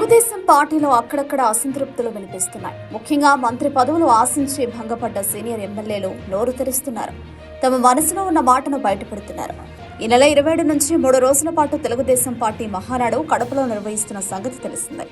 తెలుగుదేశం పార్టీలో అక్కడక్కడ అసంతృప్తులు వినిపిస్తున్నాయి. ముఖ్యంగా మంత్రి పదవులు ఆశించి భంగపడ్డ సీనియర్ ఎమ్మెల్యేలు నోరు తెరుస్తున్నారు. తమ మనసులో ఉన్న మాటను బయటపెడుతున్నారు. ఈ నెల 27 నుంచి 3 రోజుల పాటు తెలుగుదేశం పార్టీ మహానాడు కడపలో నిర్వహిస్తున్న సంగతి తెలిసిందే.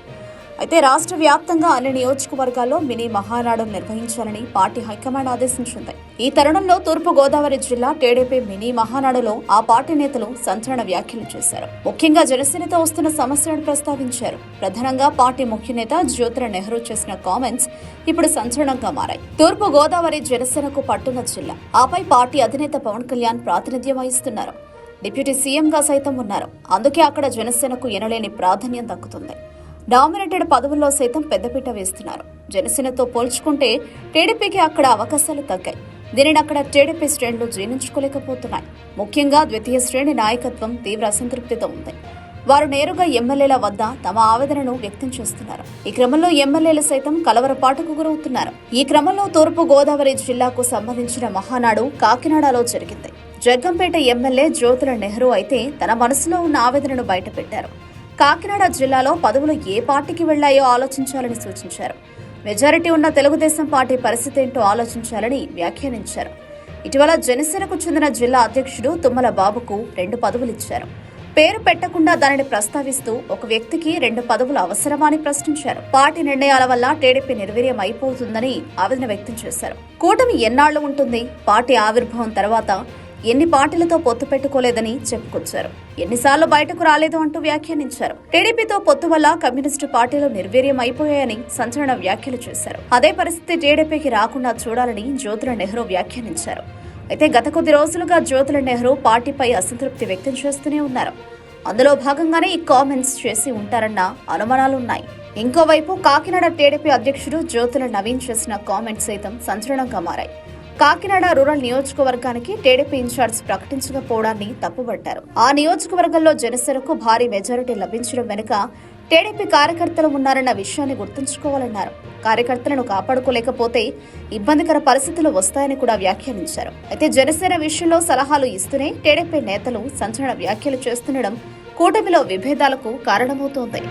అయితే రాష్ట్ర వ్యాప్తంగా అన్ని నియోజకవర్గాల్లో మినీ మహానాడు నిర్వహించాలని పార్టీ హైకమాండ్ ఆదేశించింది. ఈ తరుణంలో తూర్పు గోదావరి జిల్లా టీడీపీ మినీ మహానాడులో ఆ పార్టీ నేతలు సంచలన వ్యాఖ్యలు చేశారు. ముఖ్యంగా జనసేనతో వస్తున్న సమస్యలను ప్రస్తావించారు. ప్రధానంగా పార్టీ ముఖ్య నేత జ్యోతిరావు నెహ్రూ చేసిన కామెంట్స్ ఇప్పుడు సంచలనంగా మారాయి. తూర్పు గోదావరి జనసేనకు పట్టున్న జిల్లా. ఆపై పార్టీ అధినేత పవన్ కళ్యాణ్ ప్రాతినిధ్యం వహిస్తున్నారు. డిప్యూటీ సీఎంగా సైతం ఉన్నారు. అందుకే అక్కడ జనసేనకు ఎనలేని ప్రాధాన్యం దక్కుతుంది. డామినేటెడ్ పదవుల్లో సైతం పెద్దపీట వేస్తున్నారు. జనసేనతో పోల్చుకుంటే టీడీపీకి అక్కడ అవకాశాలు తగ్గాయి. దీనిని అక్కడ టీడీపీ శ్రేణులు జీర్ణించుకోలేకపోతున్నాయి. ముఖ్యంగా ద్వితీయ శ్రేణి నాయకత్వం తీవ్ర అసంతృప్తితో ఉంది. వారు నేరుగా ఎమ్మెల్యేల వద్ద తమ ఆవేదనను వ్యక్తం చేస్తున్నారు. ఈ క్రమంలో ఎమ్మెల్యేలు సైతం కలవరపాటుకు గురవుతున్నారు. ఈ క్రమంలో తూర్పు గోదావరి జిల్లాకు సంబంధించిన మహానాడు కాకినాడలో జరిగింది. జగ్గంపేట ఎమ్మెల్యే జ్యోతిరావు నెహ్రూ అయితే తన మనసులో ఉన్న ఆవేదనను బయటపెట్టారు. కాకినాడ జిల్లాలో పదవులు ఏ పార్టీకి వెళ్లాయో ఆలోచించాలని సూచించారు. మెజారిటీ ఉన్న తెలుగుదేశం పార్టీ పరిస్థితి ఏంటో ఆలోచించాలని వ్యాఖ్యానించారు. ఇటీవల జనసేనకు చెందిన జిల్లా అధ్యక్షుడు తుమ్మల బాబుకు 2 పదవులు ఇచ్చారు. పేరు పెట్టకుండా దానిని ప్రస్తావిస్తూ ఒక వ్యక్తికి 2 పదవులు అవసరమా అని ప్రశ్నించారు. పార్టీ నిర్ణయాల వల్ల టీడీపీ నిర్వీర్యం అయిపోతుందని ఆవేదన వ్యక్తం చేశారు. కూటమి ఎన్నాళ్లు ఉంటుంది? పార్టీ ఆవిర్భావం తర్వాత ఎన్ని పార్టీలతో పొత్తు పెట్టుకోలేదని చెప్పుకొచ్చారు. ఎన్నిసార్లు బయటకు రాలేదు అంటూ వ్యాఖ్యానించారు. టీడీపీతో పొత్తు వల్ల కమ్యూనిస్టు పార్టీలు నిర్వీర్యం అయిపోయాయని సంచలన వ్యాఖ్యలు చేశారు. అదే పరిస్థితి టీడీపీకి రాకుండా చూడాలని జ్యోతిరావు నెహ్రూ వ్యాఖ్యానించారు. అయితే గత కొద్ది రోజులుగా జ్యోతిరావు నెహ్రూ పార్టీపై అసంతృప్తి వ్యక్తం చేస్తూనే ఉన్నారు. అందులో భాగంగానే ఈ కామెంట్స్ చేసి ఉంటారన్న అనుమానాలున్నాయి. ఇంకోవైపు కాకినాడ టీడీపీ అధ్యక్షుడు జ్యోతుల నవీన్ చేసిన కామెంట్స్ సైతం సంచలనంగా మారాయి. కాకినాడ రూరల్ నియోజకవర్గానికి టీడీపీ ఇన్ఛార్జ్ ప్రకటించకపోవడాన్ని తప్పుబట్టారు. ఆ నియోజకవర్గంలో జనసేనకు భారీ మెజారిటీ లభించడం వెనుక టీడీపీ కార్యకర్తలు ఉన్నారన్న విషయాన్ని గుర్తుంచుకోవాలన్నారు. కార్యకర్తలను కాపాడుకోలేకపోతే ఇబ్బందికర పరిస్థితులు వస్తాయని కూడా వ్యాఖ్యానించారు. అయితే జనసేన విషయంలో సలహాలు ఇస్తూనే టీడీపీ నేతలు సంచలన వ్యాఖ్యలు చేస్తుండడం కూటమిలో విభేదాలకు కారణమవుతోంది.